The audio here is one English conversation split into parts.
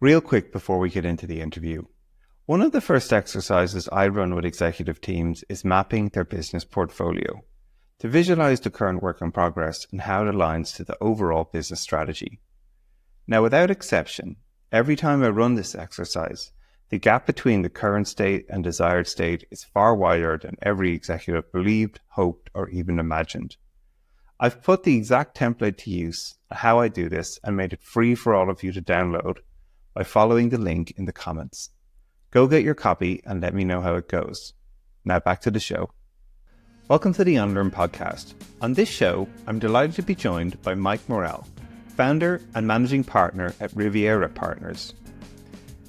Real quick before we get into the interview. One of the first exercises I run with executive teams is mapping their business portfolio to visualize the current work in progress and how it aligns to the overall business strategy. Now, without exception, every time I run this exercise, the gap between the current state and desired state is far wider than every executive believed, hoped, or even imagined. I've put the exact template to use, how I do this, and made it free for all of you to download by following the link in the comments. Go get your copy and let me know how it goes. Now back to the show. Welcome to the Unlearn podcast. On this show, I'm delighted to be joined by Mike Morell, founder and managing partner at Riviera Partners.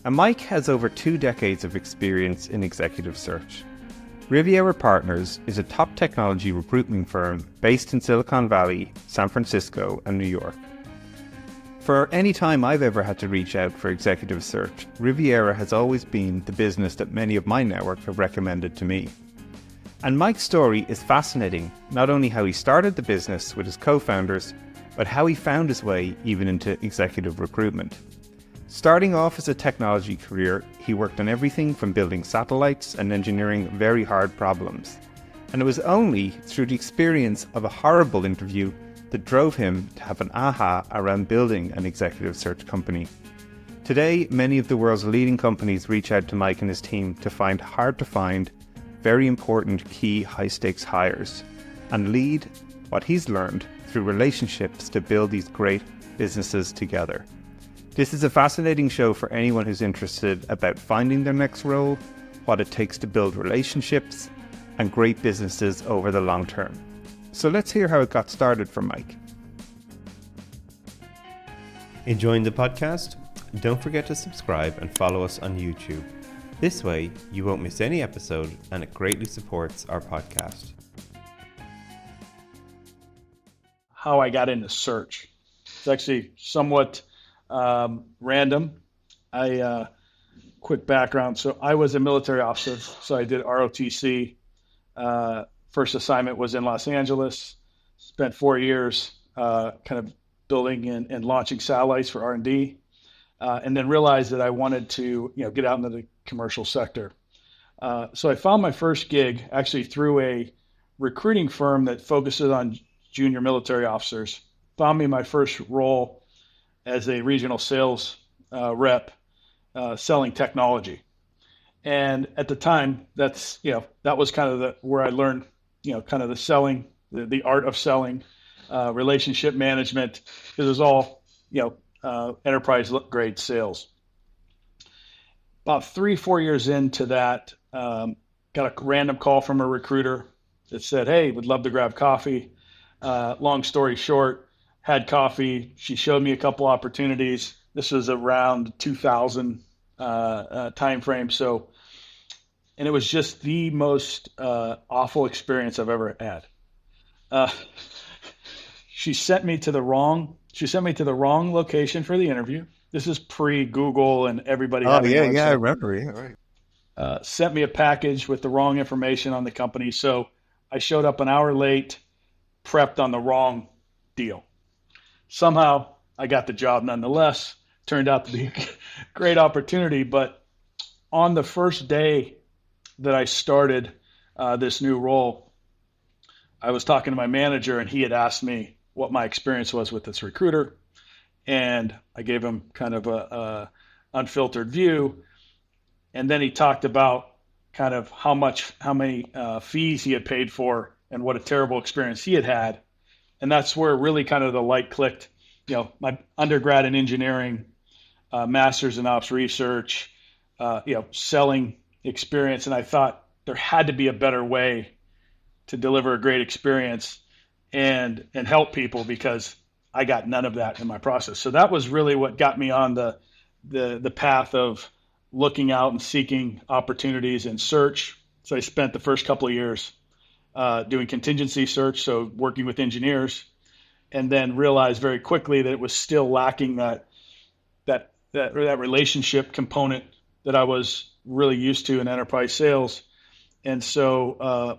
And Mike has over 2 decades of experience in executive search. Riviera Partners is a top technology recruitment firm based in Silicon Valley, San Francisco, and New York. For any time I've ever had to reach out for executive search, Riviera has always been the business that many of my network have recommended to me. And Mike's story is fascinating, not only how he started the business with his co-founders, but how he found his way even into executive recruitment. Starting off as a technology career, he worked on everything from building satellites and engineering very hard problems. And it was only through the experience of a horrible interview that drove him to have an aha around building an executive search company. Today, many of the world's leading companies reach out to Mike and his team to find hard-to-find, very important key high-stakes hires and lead what he's learned through relationships to build these great businesses together. This is a fascinating show for anyone who's interested about finding their next role, what it takes to build relationships and great businesses over the long term. So let's hear how it got started for Mike. Enjoying the podcast? Don't forget to subscribe and follow us on YouTube. This way, you won't miss any episode and it greatly supports our podcast. How I got into search. It's actually somewhat random. Quick background. So I was a military officer, so I did ROTC. First assignment was in Los Angeles. Spent 4 years kind of building and launching satellites for R&D, and then realized that I wanted to get out into the commercial sector. So I found my first gig actually through a recruiting firm that focuses on junior military officers. Found me my first role as a regional sales rep selling technology. And at the time, that was kind of where I learned, kind of the selling, the art of selling, relationship management. It was all, enterprise grade sales. About 3-4 years into that, got a random call from a recruiter that said, "Hey, would love to grab coffee." Long story short, had coffee. She showed me a couple opportunities. This was around 2000 timeframe. And it was just the most awful experience I've ever had. She sent me to the wrong location for the interview. This is pre-Google and everybody. Oh yeah, I remember. Yeah, right. Sent me a package with the wrong information on the company. So I showed up an hour late, prepped on the wrong deal. Somehow I got the job nonetheless. Turned out to be a great opportunity. But on the first day that I started this new role, I was talking to my manager and he had asked me what my experience was with this recruiter. And I gave him kind of a unfiltered view. And then he talked about kind of how many fees he had paid for and what a terrible experience he had had. And that's where really kind of the light clicked. My undergrad in engineering, master's in ops research, selling experience. And I thought there had to be a better way to deliver a great experience and help people, because I got none of that in my process. So that was really what got me on the path of looking out and seeking opportunities in search. So I spent the first couple of years doing contingency search, so working with engineers, and then realized very quickly that it was still lacking that relationship component that I was really used to in enterprise sales. And so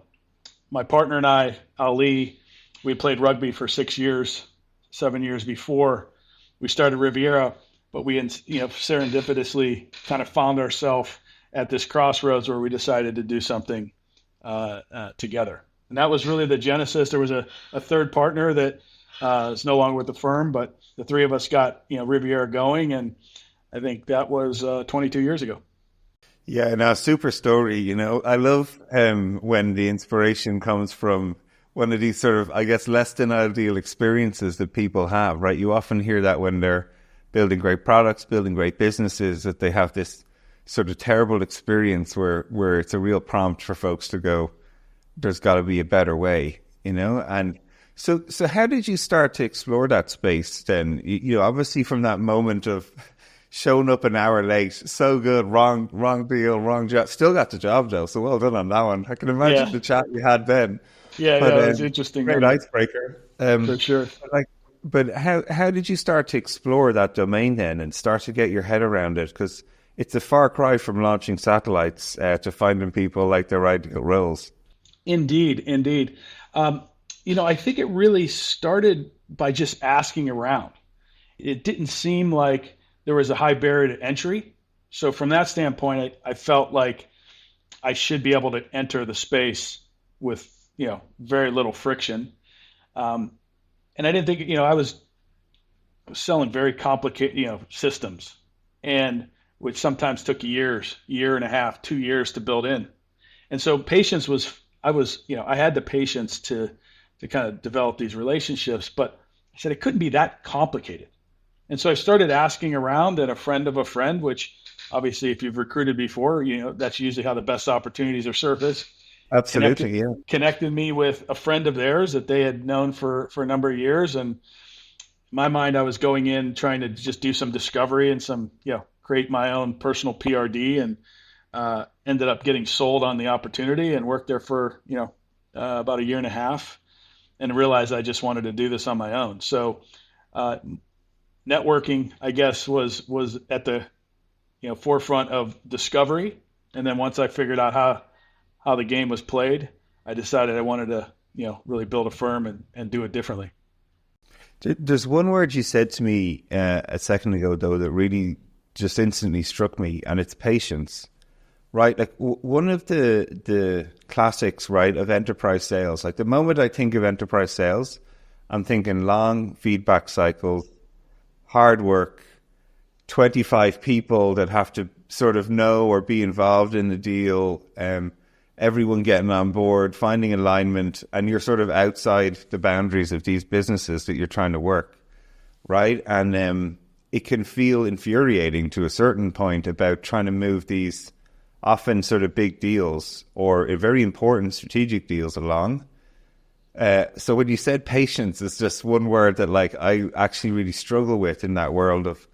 my partner and I, Ali, we played rugby for 6 years, 7 years before we started Riviera. but we, serendipitously kind of found ourselves at this crossroads where we decided to do something together. And that was really the genesis. There was a third partner that is no longer with the firm, but the three of us got, Riviera going. And I think that was 22 years ago. Yeah, no, super story. I love when the inspiration comes from one of these sort of, I guess, less than ideal experiences that people have, right? You often hear that when they're building great products, building great businesses, that they have this sort of terrible experience where it's a real prompt for folks to go, there's got to be a better way, And so how did you start to explore that space then? Obviously from that moment of showing up an hour late, so good, wrong deal, wrong job. Still got the job though, so well done on that one. I can imagine the chat you had then. Yeah, but, it was interesting. Great icebreaker. For sure. But how did you start to explore that domain then and start to get your head around it? Because it's a far cry from launching satellites to finding people like their ideal roles. Indeed. I think it really started by just asking around. It didn't seem like there was a high barrier to entry. So from that standpoint, I felt like I should be able to enter the space with, very little friction. And I didn't think, I was selling very complicated, systems, and which sometimes took year and a half, 2 years to build in. And so patience I had the patience to kind of develop these relationships, but I said it couldn't be that complicated. And so I started asking around, and a friend of a friend, which obviously if you've recruited before, that's usually how the best opportunities are surfaced. Absolutely, Connected me with a friend of theirs that they had known for a number of years. And in my mind, I was going in trying to just do some discovery and some, create my own personal PRD, and ended up getting sold on the opportunity and worked there for, about a year and a half, and realized I just wanted to do this on my own. So networking, I guess, was at the, forefront of discovery. And then once I figured out how the game was played, I decided I wanted to, really build a firm and do it differently. There's one word you said to me a second ago, though, that really just instantly struck me, and it's patience, right? Like one of the classics, right, of enterprise sales. Like the moment I think of enterprise sales, I'm thinking long feedback cycles, hard work, 25 people that have to sort of know or be involved in the deal, everyone getting on board, finding alignment, and you're sort of outside the boundaries of these businesses that you're trying to work, right? And it can feel infuriating to a certain point about trying to move these often sort of big deals or very important strategic deals along. So when you said patience, it's just one word that like I actually really struggle with in that world of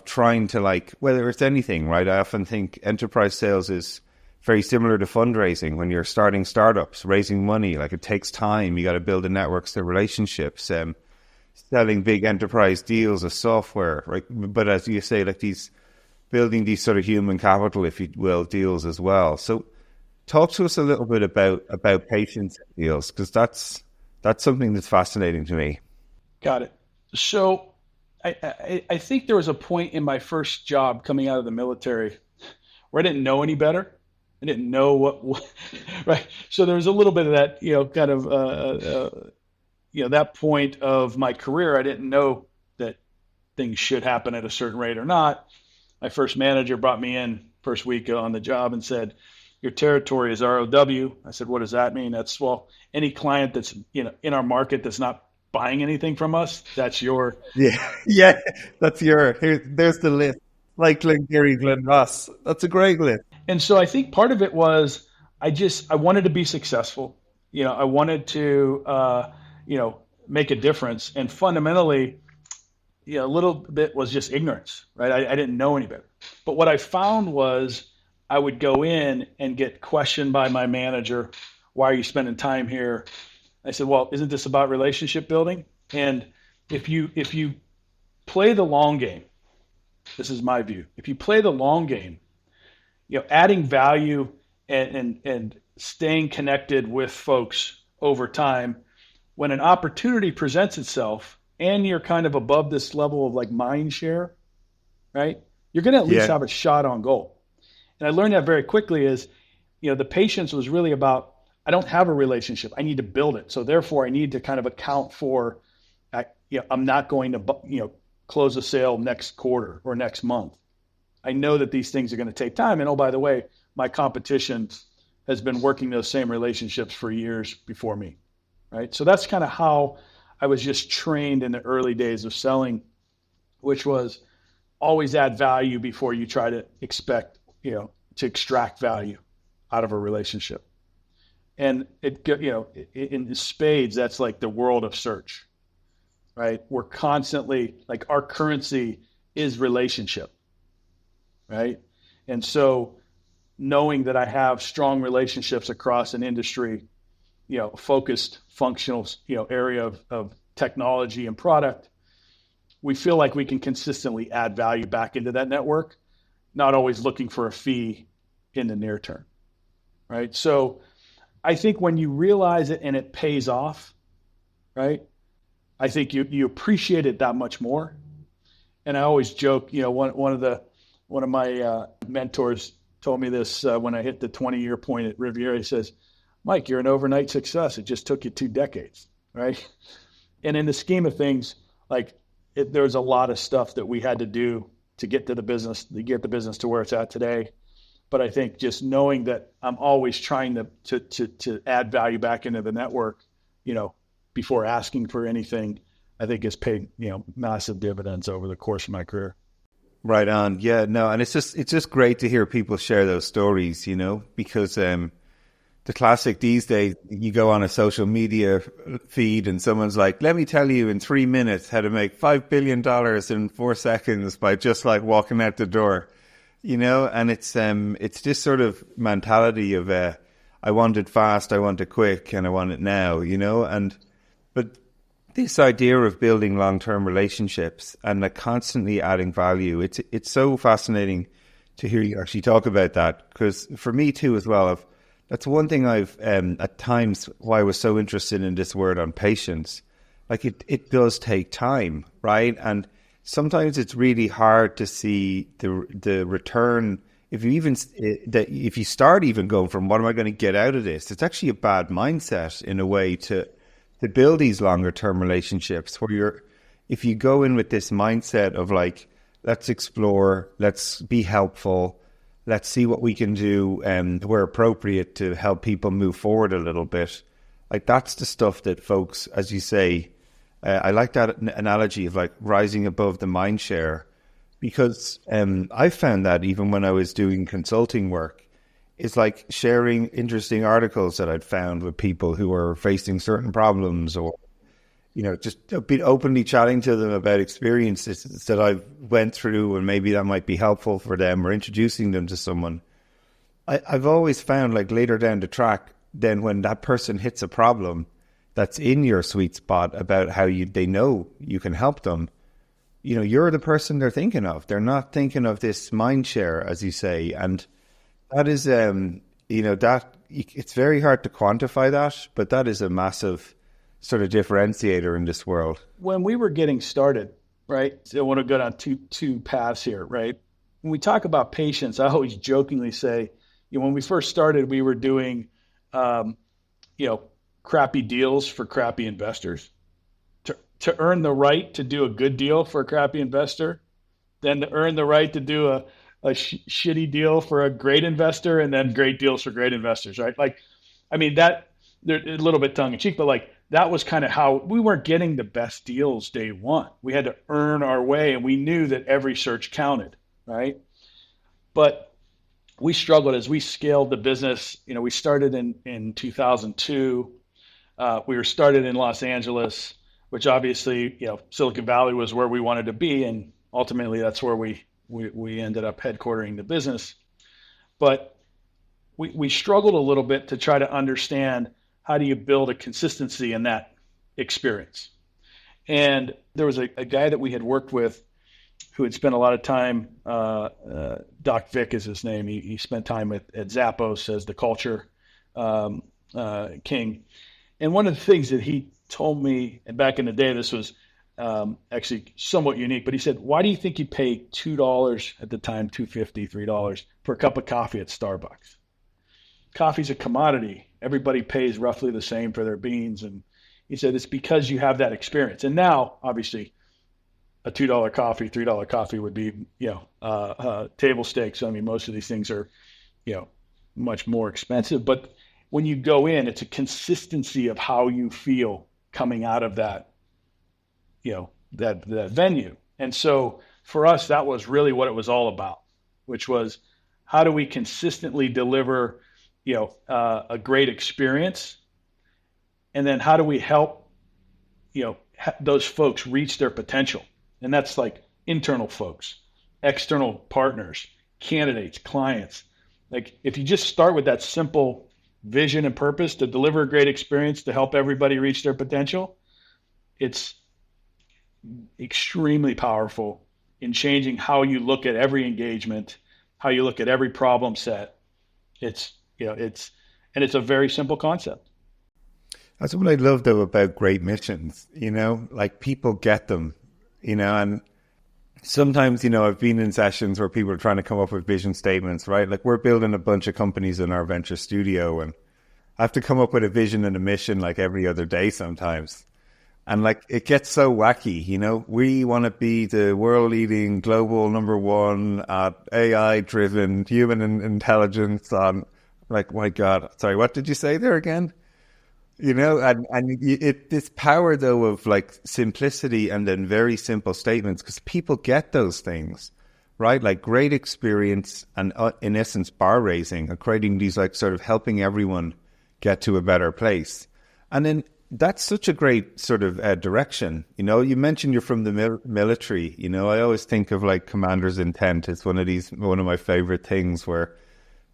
trying to, like, whether it's anything, right? I often think enterprise sales is very similar to fundraising. When you're starting startups, raising money, like it takes time. You got to build the networks, the relationships, selling big enterprise deals of software, right? But as you say, like building these sort of human capital, if you will, deals as well. So talk to us a little bit about patience deals, because that's something that's fascinating to me. Got it. So I think there was a point in my first job coming out of the military where I didn't know any better. I didn't know what right. So there was a little bit of that, kind of, that point of my career. I didn't know that things should happen at a certain rate or not. My first manager brought me in first week on the job and said, "Your territory is ROW." I said, "What does that mean?" That's, well, any client that's, in our market that's not buying anything from us, that's your... Yeah, that's there's the list. Like Gary Glenn Ross. That's a great list. And so I think part of it was I wanted to be successful. I wanted to, make a difference. And fundamentally, a little bit was just ignorance, right? I didn't know any better. But what I found was I would go in and get questioned by my manager. "Why are you spending time here?" I said, "Well, isn't this about relationship building?" And if you play the long game, this is my view. If you play the long game, adding value and staying connected with folks over time, when an opportunity presents itself and you're kind of above this level of like mind share, right? You're going to at least Yeah. have a shot on goal. And I learned that very quickly is, the patience was really about, I don't have a relationship. I need to build it. So therefore I need to kind of account for, I'm not going to, close a sale next quarter or next month. I know that these things are going to take time. And oh, by the way, my competition has been working those same relationships for years before me, right? So that's kind of how I was just trained in the early days of selling, which was always add value before you try to expect, to extract value out of a relationship. And in spades, that's like the world of search, right? We're constantly, like, our currency is relationship, right? And so knowing that I have strong relationships across an industry, focused functional, area of technology and product, we feel like we can consistently add value back into that network, not always looking for a fee in the near term, right? So I think when you realize it and it pays off, right, I think you appreciate it that much more. And I always joke, one of my mentors told me this when I hit the 20-year point at Riviera. He says, Mike, you're an overnight success. It just took you 2 decades, right? And in the scheme of things, like, there's a lot of stuff that we had to do to get the business to where it's at today. But I think just knowing that I'm always trying to add value back into the network, before asking for anything, I think has paid, massive dividends over the course of my career. Right on. Yeah, no, and it's just great to hear people share those stories, because the classic these days, you go on a social media feed and someone's like, let me tell you in 3 minutes how to make $5 billion in 4 seconds by just like walking out the door, and it's this sort of mentality of, I want it fast, I want it quick, and I want it now, but this idea of building long-term relationships and like constantly adding value, it's so fascinating to hear you actually talk about that, because for me too as well, that's one thing I've at times why I was so interested in this word on patience. Like it does take time, right? And sometimes it's really hard to see the return. If you start even going from what am I going to get out of this, it's actually a bad mindset in a way to build these longer term relationships where if you go in with this mindset of like, let's explore, let's be helpful, let's see what we can do where appropriate to help people move forward a little bit. Like that's the stuff that folks, as you say, I like that analogy of like rising above the mind share, because I found that even when I was doing consulting work, it's like sharing interesting articles that I'd found with people who are facing certain problems, or, just be openly chatting to them about experiences that I went through, and maybe that might be helpful for them, or introducing them to someone. I've always found like later down the track, then when that person hits a problem that's in your sweet spot about how they know you can help them, you're the person they're thinking of. They're not thinking of this mind share, as you say. And that is, that it's very hard to quantify that, but that is a massive sort of differentiator in this world. When we were getting started, right? So I want to go down two paths here, right? When we talk about patience, I always jokingly say, when we first started, we were doing, crappy deals for crappy investors. To earn the right to do a good deal for a crappy investor, then to earn the right to do a shitty deal for a great investor, and then great deals for great investors, right? Like, I mean, that they're a little bit tongue in cheek, but like that was kind of how we weren't getting the best deals day one. We had to earn our way, and we knew that every search counted, right? But we struggled as we scaled the business. We started in 2002. We were started in Los Angeles, which obviously, Silicon Valley was where we wanted to be, and ultimately that's where we ended up headquartering the business. But we struggled a little bit to try to understand, how do you build a consistency in that experience? And there was a guy that we had worked with who had spent a lot of time, Doc Vick is his name. He spent time at Zappos as the culture king. And one of the things that he told me, and back in the day, this was actually somewhat unique, but he said, why do you think you pay $2 at the time, $2.50, $3 for a cup of coffee at Starbucks? Coffee's a commodity. Everybody pays roughly the same for their beans. And he said, it's because you have that experience. And now, obviously, a $2 coffee, $3 coffee would be, table stakes. I mean, most of these things are, much more expensive. But when you go in, it's a consistency of how you feel coming out of that, that venue. And so for us, that was really what it was all about, which was how do we consistently deliver, a great experience, and then how do we help, those folks reach their potential. And that's like internal folks, external partners, candidates, clients. Like if you just start with that simple vision and purpose to deliver a great experience to help everybody reach their potential, it's extremely powerful in changing how you look at every engagement, how you look at every problem set. It's a very simple concept. That's what I love though about great missions, like people get them, and sometimes, I've been in sessions where people are trying to come up with vision statements, right? Like we're building a bunch of companies in our venture studio and I have to come up with a vision and a mission like every other day sometimes. And like it gets so wacky, we want to be the world leading global number one at AI driven human intelligence on like, my God, sorry, what did you say there again? This power though of like simplicity and then very simple statements, because people get those things, right? Like great experience and in essence, bar raising, or creating these like sort of helping everyone get to a better place. And then that's such a great sort of direction. You mentioned you're from the military. I always think of like commander's intent. It's one of my favorite things where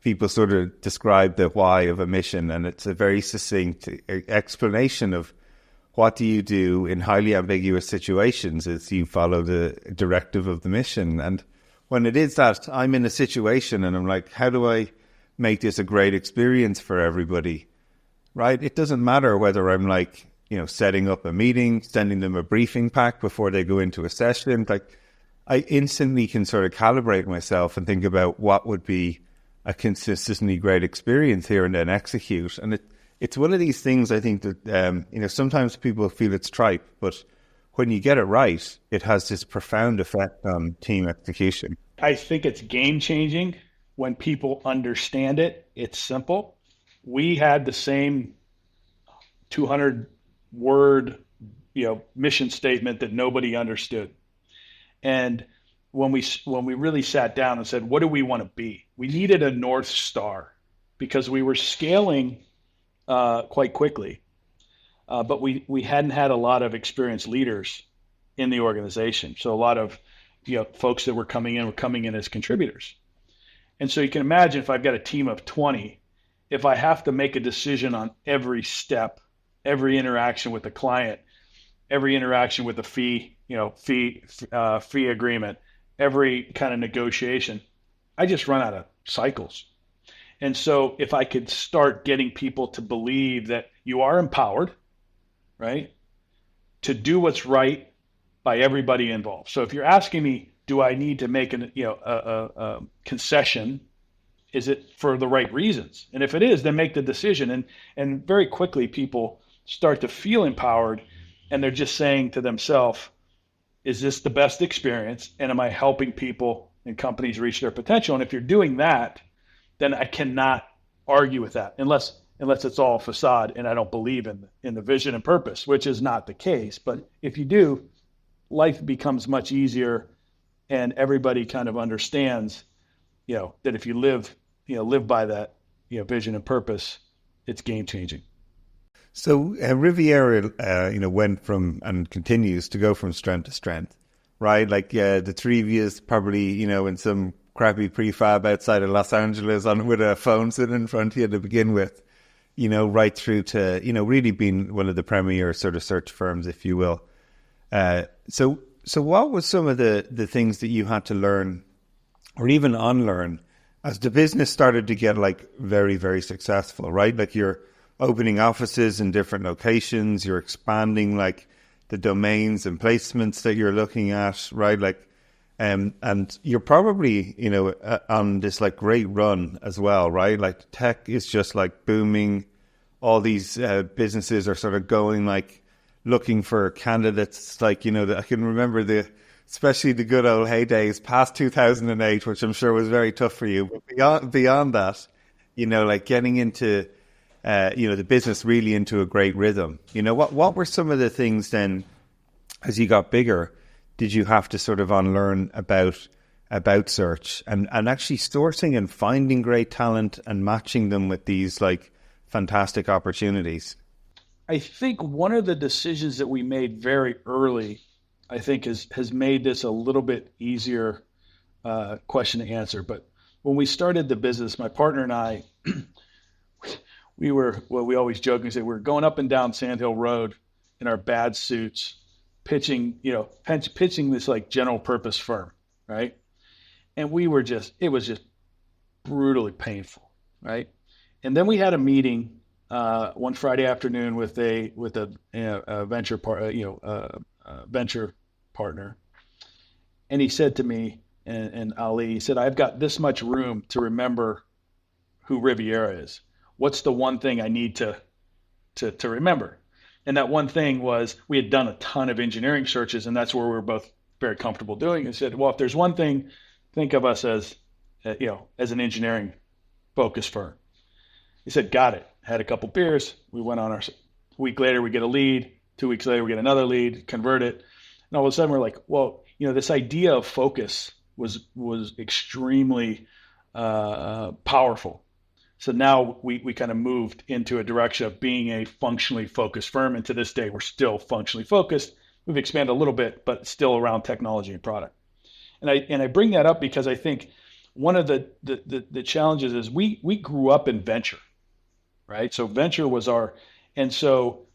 people sort of describe the why of a mission, and it's a very succinct explanation of what do you do in highly ambiguous situations is you follow the directive of the mission. And when it is that I'm in a situation and I'm like, how do I make this a great experience for everybody? Right? It doesn't matter whether I'm like, setting up a meeting, sending them a briefing pack before they go into a session. Like I instantly can sort of calibrate myself and think about what would be a consistently great experience here and then execute. And it's one of these things I think that, sometimes people feel it's tripe, but when you get it right, it has this profound effect on team execution. I think it's game changing when people understand it. It's simple. We had the same 200 word, mission statement that nobody understood. And when we really sat down and said, what do we want to be? We needed a North Star because we were scaling quite quickly. But we hadn't had a lot of experienced leaders in the organization. So a lot of folks that were coming in as contributors. And so you can imagine if I've got a team of 20, if I have to make a decision on every step, every interaction with the client, every interaction with the fee agreement, every kind of negotiation, I just run out of cycles. And so if I could start getting people to believe that you are empowered, right, to do what's right by everybody involved. So if you're asking me, do I need to make a concession? Is it for the right reasons? And if it is, then make the decision. And very quickly people start to feel empowered, and they're just saying to themselves, is this the best experience? And am I helping people and companies reach their potential? And if you're doing that, then I cannot argue with that unless it's all facade and I don't believe in the vision and purpose, which is not the case. But if you do, life becomes much easier, and everybody kind of understands, that if you live by that, vision and purpose, it's game changing. So Riviera, went from and continues to go from strength to strength, right? Like the three of you probably, in some crappy prefab outside of Los Angeles with a phone sitting in front of you to begin with, right through to, really being one of the premier sort of search firms, if you will. So what was some of the things that you had to learn or even unlearn as the business started to get like very, very successful, right? Like you're opening offices in different locations, you're expanding like the domains and placements that you're looking at, right? Like, and you're probably, on this like great run as well, right? Like tech is just like booming. All these businesses are sort of going like looking for candidates. Like, I can remember especially the good old heydays past 2008, which I'm sure was very tough for you. But beyond that, like getting into, the business really into a great rhythm. What were some of the things then as you got bigger did you have to sort of unlearn about search and actually sourcing and finding great talent and matching them with these like fantastic opportunities? I think one of the decisions that we made very early, I think has made this a little bit easier question to answer. But when we started the business, my partner and I, we always joke and say we were going up and down Sand Hill Road in our bad suits, pitching this like general purpose firm, right? And it was just brutally painful, right? And then we had a meeting one Friday afternoon with a venture partner, and he said to me and Ali, he said, "I've got this much room to remember who Riviera is. What's the one thing I need to remember?" And that one thing was we had done a ton of engineering searches, and that's where we were both very comfortable doing. He said, "Well, if there's one thing, think of us as an engineering focused firm." He said, "Got it." Had a couple beers. We went on a week later, we get a lead. 2 weeks later, we get another lead, convert it. And all of a sudden we're like, well, this idea of focus was extremely powerful. So now we kind of moved into a direction of being a functionally focused firm. And to this day, we're still functionally focused. We've expanded a little bit, but still around technology and product. And I bring that up because I think one of the challenges is we grew up in venture, right? So venture was and so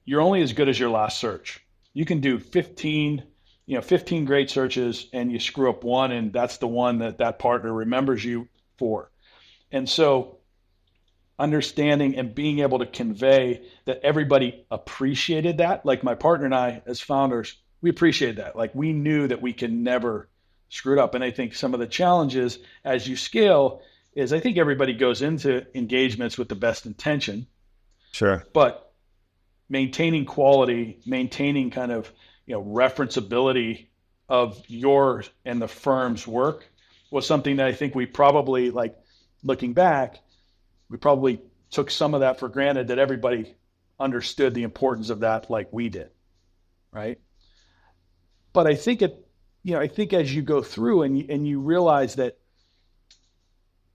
you're only as good as your last search. You can do 15 great searches and you screw up one, and that's the one that partner remembers you for. And so understanding and being able to convey that everybody appreciated that, like my partner and I as founders, we appreciated that. Like we knew that we can never screw it up. And I think some of the challenges as you scale is I think everybody goes into engagements with the best intention. Sure. But maintaining quality, maintaining kind of, referenceability of yours and the firm's work was something that I think we probably, like looking back, we probably took some of that for granted, that everybody understood the importance of that like we did, right? But I think I think as you go through and you realize that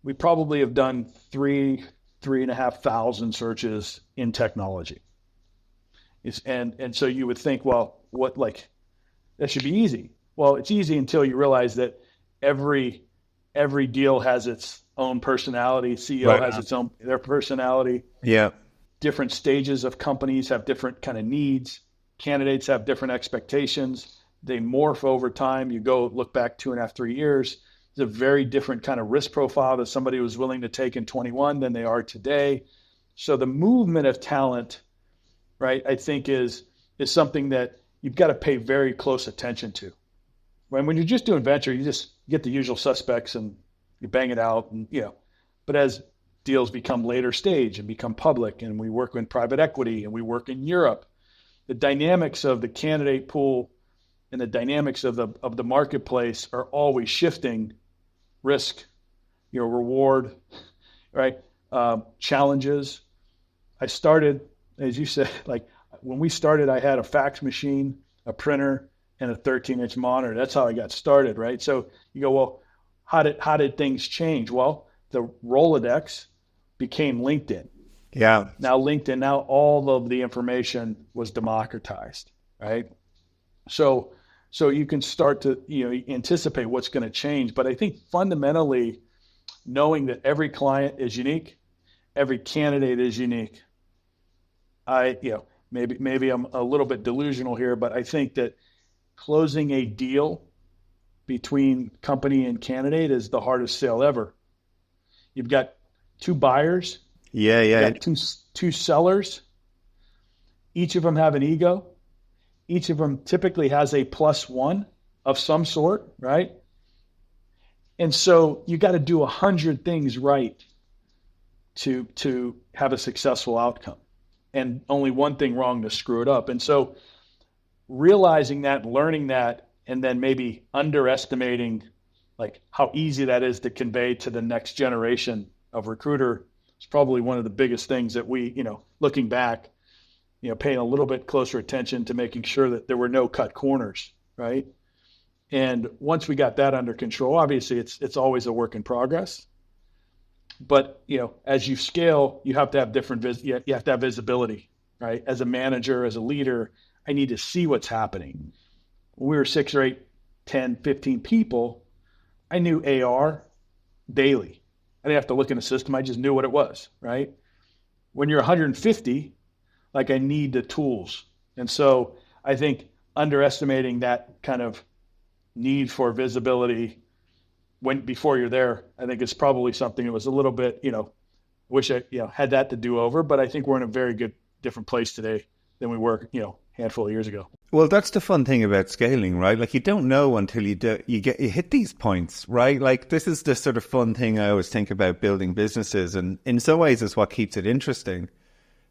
we probably have done 3,500 searches in technology. And so you would think, well, that should be easy. Well, it's easy until you realize that every deal has its own personality. CEO has their personality. Yeah. Different stages of companies have different kind of needs. Candidates have different expectations. They morph over time. You go look back 2.5, 3 years. It's a very different kind of risk profile that somebody was willing to take in 21 than they are today. So the movement of talent, right, I think is something that you've got to pay very close attention to. When you're just doing venture, you just get the usual suspects and you bang it out, and But as deals become later stage and become public, and we work in private equity and we work in Europe, the dynamics of the candidate pool and the dynamics of the marketplace are always shifting. Risk, reward, right? Challenges. I started, as you said, like when we started, I had a fax machine, a printer, and a 13-inch monitor. That's how I got started, right? So you go, well, how did things change? Well, the Rolodex became LinkedIn. Yeah. Now all of the information was democratized, right? So you can start to anticipate what's going to change. But I think fundamentally, knowing that every client is unique, every candidate is unique. Maybe I'm a little bit delusional here, but I think that closing a deal between company and candidate is the hardest sale ever. You've got two buyers. Yeah. You've got two sellers. Each of them have an ego. Each of them typically has a +1 of some sort, right? And so you got to do 100 things right to have a successful outcome, and only one thing wrong to screw it up. And so realizing that, learning that, and then maybe underestimating like how easy that is to convey to the next generation of recruiter is probably one of the biggest things that we, looking back, paying a little bit closer attention to making sure that there were no cut corners, right? And once we got that under control, obviously it's always a work in progress. But as you scale, you have to have you have to have visibility, right? As a manager, as a leader, I need to see what's happening. When we were 6 or 8, 10, 15 people, I knew AR daily. I didn't have to look in a system. I just knew what it was, right? When you're 150, like I need the tools. And so I think underestimating that kind of need for visibility before you're there, I think it's probably something that was a little bit, wish I, had that to do over, but I think we're in a very good, different place today than we were, a handful of years ago. Well, that's the fun thing about scaling, right? Like you don't know until you hit these points, right? Like this is the sort of fun thing I always think about building businesses. And in some ways it's what keeps it interesting.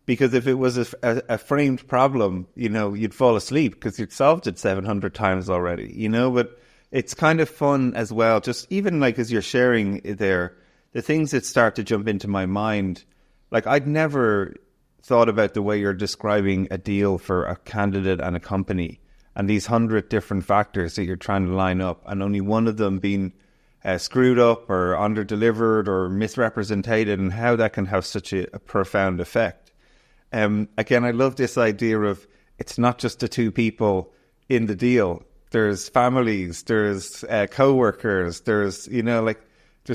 Because if it was a framed problem, you'd fall asleep because you'd solved it 700 times already, but it's kind of fun as well. Just even like as you're sharing there, the things that start to jump into my mind, like I'd never thought about the way you're describing a deal for a candidate and a company and these 100 different factors that you're trying to line up and only one of them being screwed up or under-delivered or misrepresented and how that can have such a profound effect. Again, I love this idea of it's not just the two people in the deal. There's families, there's co-workers, there's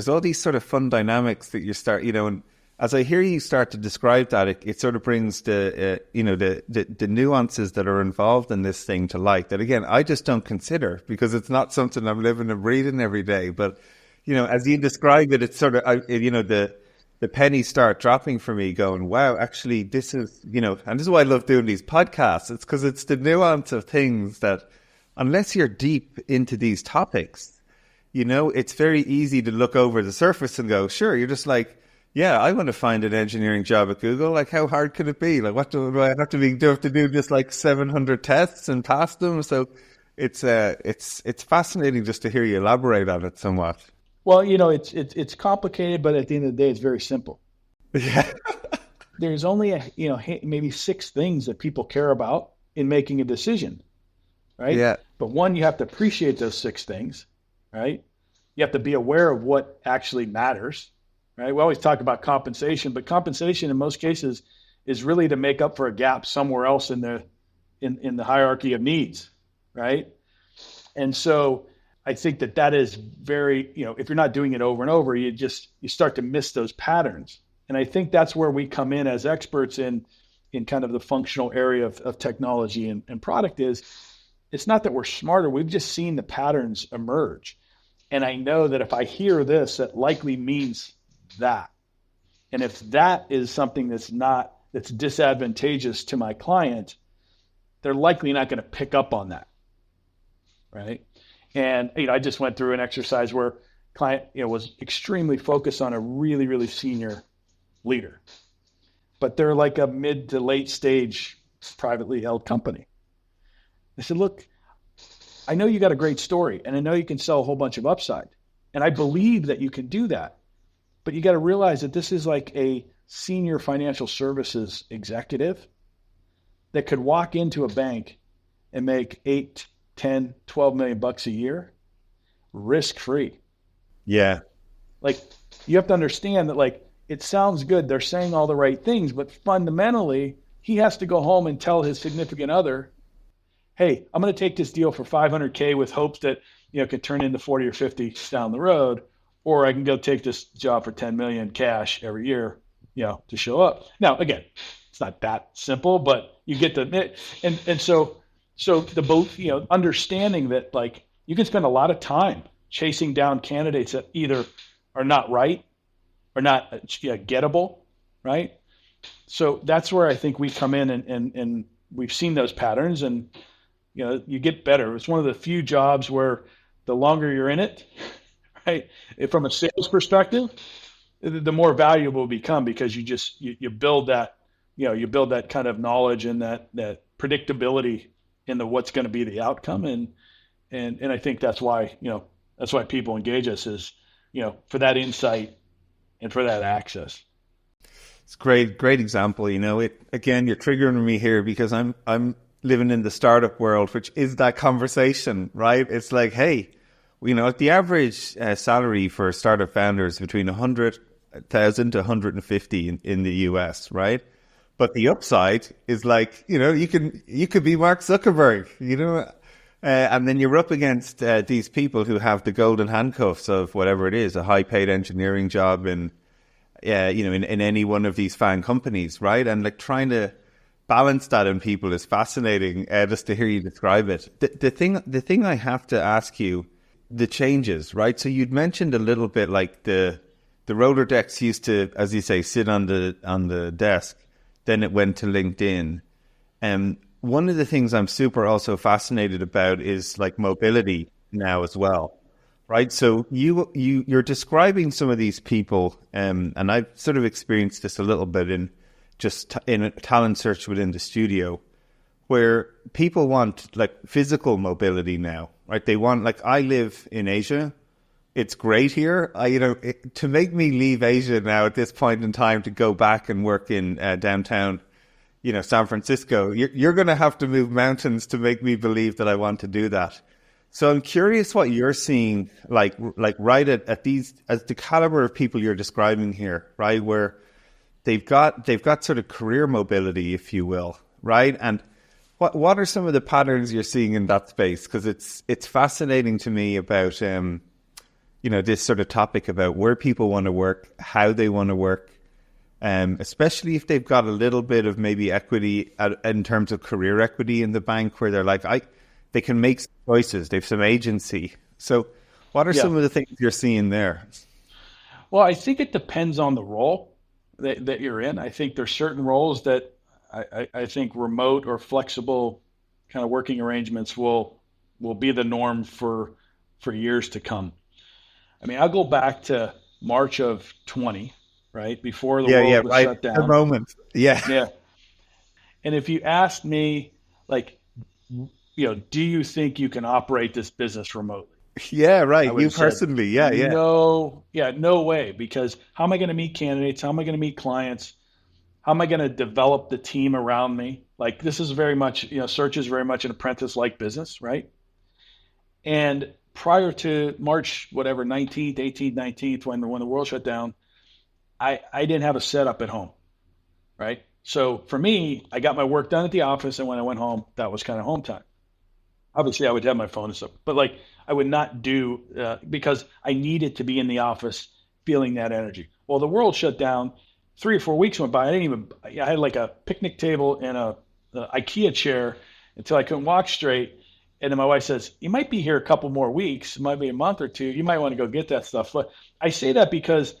all these sort of fun dynamics that you start, and as I hear you start to describe that, it sort of brings the nuances that are involved in this thing to light that, again, I just don't consider because it's not something I'm living and breathing every day. But, as you describe it, it's sort of, the pennies start dropping for me going, wow, actually, this is, and this is why I love doing these podcasts. It's because it's the nuance of things that, unless you're deep into these topics, it's very easy to look over the surface and go, sure, you're just like, yeah, I want to find an engineering job at Google. Like, how hard could it be? Like, what do I have to do just like 700 tests and pass them? So it's fascinating just to hear you elaborate on it somewhat. Well, it's complicated, but at the end of the day, it's very simple. Yeah. There's only maybe 6 things that people care about in making a decision, right? Yeah. But one, you have to appreciate those 6 things, right? You have to be aware of what actually matters, right? We always talk about compensation, but compensation in most cases is really to make up for a gap somewhere else in the hierarchy of needs, right? And so I think that is very, if you're not doing it over and over, you start to miss those patterns. And I think that's where we come in as experts in kind of the functional area of technology and product is, it's not that we're smarter. We've just seen the patterns emerge. And I know that if I hear this, that likely means that. And if that is something that's disadvantageous to my client, they're likely not going to pick up on that. Right. And, I just went through an exercise where client, was extremely focused on a really, really senior leader, but they're like a mid to late stage privately held company. I said, look, I know you got a great story and I know you can sell a whole bunch of upside. And I believe that you can do that, but you got to realize that this is like a senior financial services executive that could walk into a bank and make 8, 10, 12 million bucks a year, risk free. Yeah. Like you have to understand that like, it sounds good. They're saying all the right things, but fundamentally he has to go home and tell his significant other, hey, I'm going to take this deal for $500K with hopes that, could turn into 40 or 50 down the road, or I can go take this job for 10 million cash every year, to show up. Now, again, it's not that simple, but you get the, and so the both, understanding that like you can spend a lot of time chasing down candidates that either are not right or not gettable, right? So that's where I think we come in and we've seen those patterns and you get better. It's one of the few jobs where the longer you're in it, right, from a sales perspective, the more valuable it become, because you build that, you build that kind of knowledge and that predictability in what's going to be the outcome. And I think that's why people engage us, is, for that insight and for that access. It's great example. Again, you're triggering me here because I'm living in the startup world, which is that conversation, right? It's like, hey, the average salary for startup founders between 100,000 to 150 in the US, right? But the upside is like, you could be Mark Zuckerberg, and then you're up against these people who have the golden handcuffs of whatever it is, a high-paid engineering job in any one of these FAANG companies, right? And like trying to balance that in people is fascinating, just to hear you describe it. The thing I have to ask you, the changes, right? So you'd mentioned a little bit like the roller decks used to, as you say, sit on the desk. Then it went to LinkedIn. One of the things I'm super also fascinated about is like mobility now as well, right? So you're describing some of these people, and I've sort of experienced this a little bit in a talent search within the studio, where people want like physical mobility now, right? They want, like, I live in Asia. It's great here. To make me leave Asia now at this point in time to go back and work in downtown, San Francisco, you're going to have to move mountains to make me believe that I want to do that. So I'm curious what you're seeing, like right at these, as the caliber of people you're describing here, right, where they've got sort of career mobility, if you will, right? And what are some of the patterns you're seeing in that space? Because it's fascinating to me about this sort of topic about where people want to work, how they want to work, especially if they've got a little bit of maybe equity in terms of career equity in the bank, where they're like, they can make choices, they have some agency. So what are some of the things you're seeing there? Well, I think it depends on the role that you're in. I think there's certain roles that I think remote or flexible kind of working arrangements will be the norm for years to come. I mean, I'll go back to March of 20, right? Before the world was shut down. The moment. Yeah. Yeah. And if you asked me, like, do you think you can operate this business remotely? Yeah, right. You personally. Yeah. No way. Because how am I going to meet candidates? How am I going to meet clients? How am I going to develop the team around me? Like, this is very much, search is very much an apprentice-like business, right? And prior to March, 19th, 18th, 19th, when the world shut down, I didn't have a setup at home, right? So for me, I got my work done at the office, and when I went home, that was kind of home time. Obviously, I would have my phone and stuff, but like, I would not do, because I needed to be in the office feeling that energy. Well, the world shut down. 3 or 4 weeks went by. I had like a picnic table and a IKEA chair until I couldn't walk straight. And then my wife says, you might be here a couple more weeks. It might be a month or two. You might want to go get that stuff. But I say that because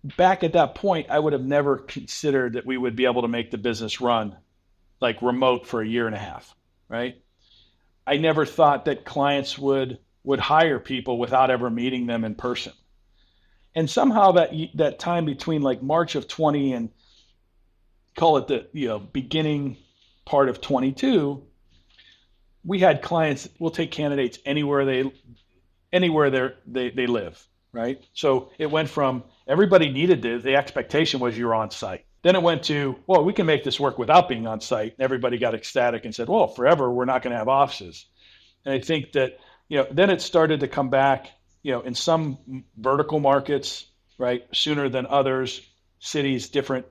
back at that point, I would have never considered that we would be able to make the business run like remote for a year and a half, right? I never thought that clients would hire people without ever meeting them in person. And somehow that time between like March of 20 and call it the beginning part of 22, we had clients. We'll take candidates anywhere they live, right? So it went from everybody needed the expectation was you're on site. Then it went to, well, we can make this work without being on site. Everybody got ecstatic and said, well, forever we're not going to have offices. And I think that then it started to come back. In some vertical markets, right, sooner than others, cities different,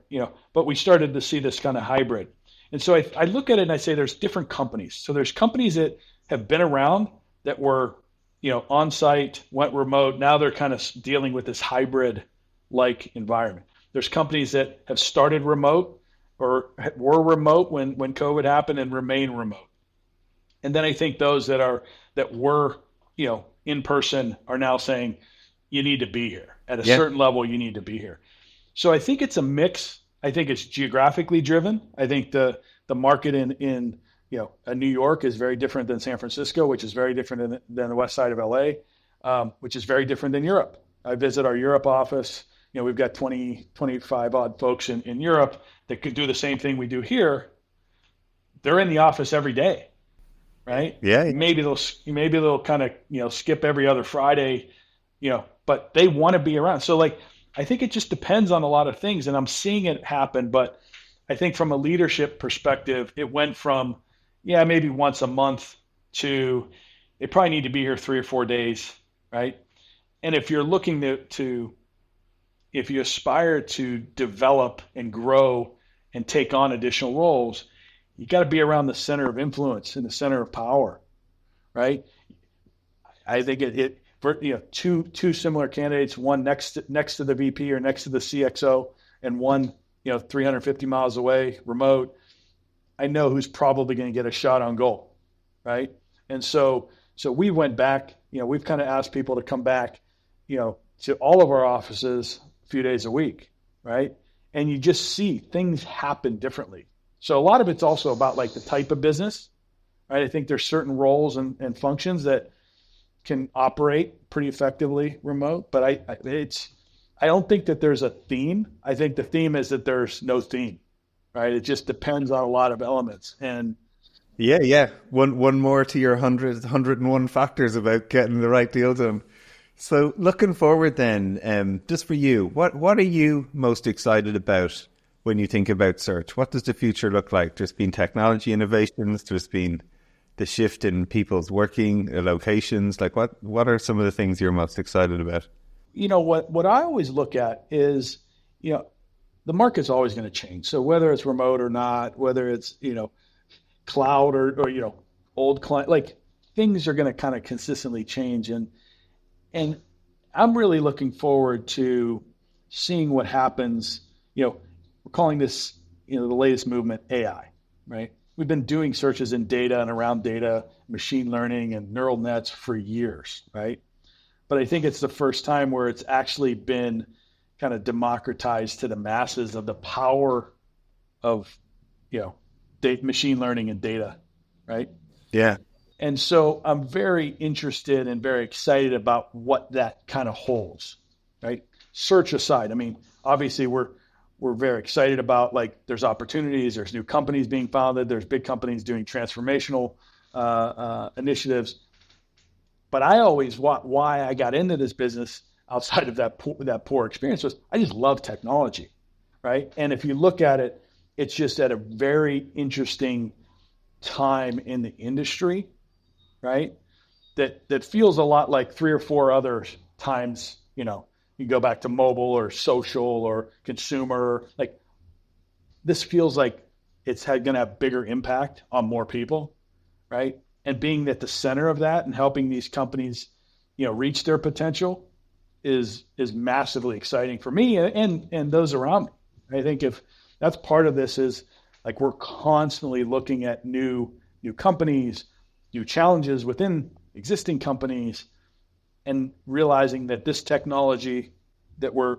but we started to see this kind of hybrid. And so I look at it and I say there's different companies. So there's companies that have been around that were, on site, went remote. Now they're kind of dealing with this hybrid-like environment. There's companies that have started remote or were remote when COVID happened and remain remote. And then I think those that were, in person are now saying you need to be here at a certain level. You need to be here. So I think it's a mix. I think it's geographically driven. I think the market in New York is very different than San Francisco, which is very different than the west side of LA, which is very different than Europe. I visit our Europe office. We've got 20, 25 odd folks in Europe that could do the same thing we do here. They're in the office every day, right? Yeah. Maybe they'll kind of, skip every other Friday, but they want to be around. So I think it just depends on a lot of things, and I'm seeing it happen. But I think from a leadership perspective, it went from, maybe once a month to they probably need to be here 3 or 4 days, right? And if you're looking if you aspire to develop and grow and take on additional roles, you got to be around the center of influence and the center of power, right? I think two similar candidates, one next to the VP or next to the CXO, and one 350 miles away, remote. I know who's probably going to get a shot on goal, right? And so we went back. We've kind of asked people to come back, to all of our offices a few days a week, right? And you just see things happen differently. So a lot of it's also about the type of business, right? I think there's certain roles and functions that can operate pretty effectively remote, but I don't think that there's a theme. I think the theme is that there's no theme, right? It just depends on a lot of elements. And yeah. One more to your 101 factors about getting the right deal done. So looking forward then, just for you, what are you most excited about when you think about search? What does the future look like? There's been technology innovations, there's been the shift in people's working locations. What are some of the things you're most excited about? What I always look at is, the market's always going to change. So whether it's remote or not, whether it's, cloud or old client, things are going to kind of consistently change. And I'm really looking forward to seeing what happens. We're calling this, the latest movement, AI, right? We've been doing searches in data and around data, machine learning and neural nets for years, right? But I think it's the first time where it's actually been kind of democratized to the masses of the power of, machine learning and data, right? Yeah. And so I'm very interested and very excited about what that kind of holds, right? Search aside, obviously we're very excited about there's opportunities, there's new companies being founded, there's big companies doing transformational initiatives. But I always why I got into this business outside of that poor experience was I just love technology, right? And if you look at it, it's just at a very interesting time in the industry, right? That feels a lot like 3 or 4 other times, you go back to mobile or social or consumer, this feels like it's going to have bigger impact on more people, right? And being at the center of that and helping these companies, reach their potential is massively exciting for me and those around me. I think if that's part of this is we're constantly looking at new companies, new challenges within existing companies, and realizing that this technology that we're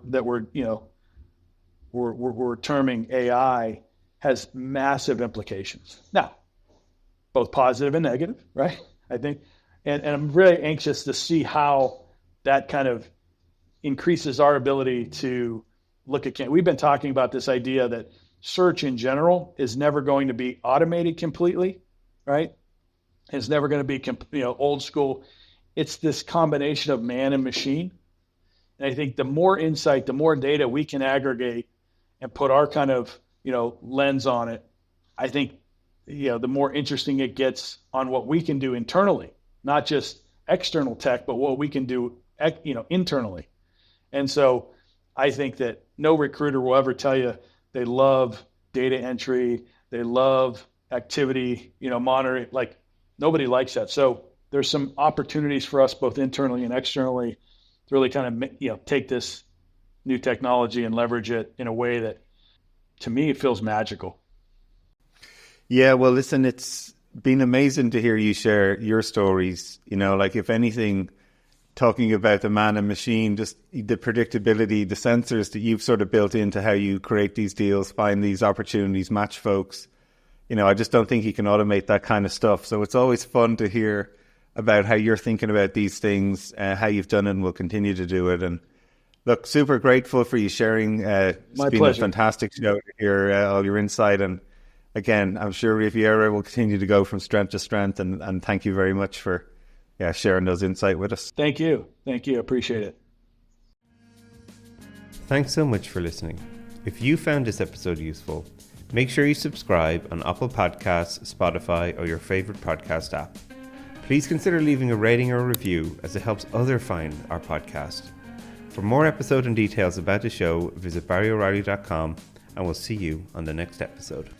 terming AI has massive implications. Now, both positive and negative, right? I think, and I'm really anxious to see how that kind of increases our ability to look at. We've been talking about this idea that search in general is never going to be automated completely, right? It's never going to be old school. It's this combination of man and machine. And I think the more insight, the more data we can aggregate and put our kind of lens on it, I think the more interesting it gets on what we can do internally, not just external tech, but what we can do internally. And so I think that no recruiter will ever tell you they love data entry, they love activity, monitoring. Nobody likes that. So there's some opportunities for us both internally and externally to really kind of take this new technology and leverage it in a way that, to me, it feels magical. Yeah, well, listen, it's been amazing to hear you share your stories. If anything, talking about the man and machine, just the predictability, the sensors that you've sort of built into how you create these deals, find these opportunities, match folks. I just don't think you can automate that kind of stuff. So it's always fun to hear about how you're thinking about these things, how you've done it and will continue to do it. And look, super grateful for you sharing. It's My been pleasure. a fantastic show to hear all your insight. And again, I'm sure Riviera will continue to go from strength to strength. And thank you very much for sharing those insight with us. Thank you. Thank you. Appreciate it. Thanks so much for listening. If you found this episode useful, make sure you subscribe on Apple Podcasts, Spotify, or your favorite podcast app. Please consider leaving a rating or a review, as it helps others find our podcast. For more episode and details about the show, visit barryoreilly.com, and we'll see you on the next episode.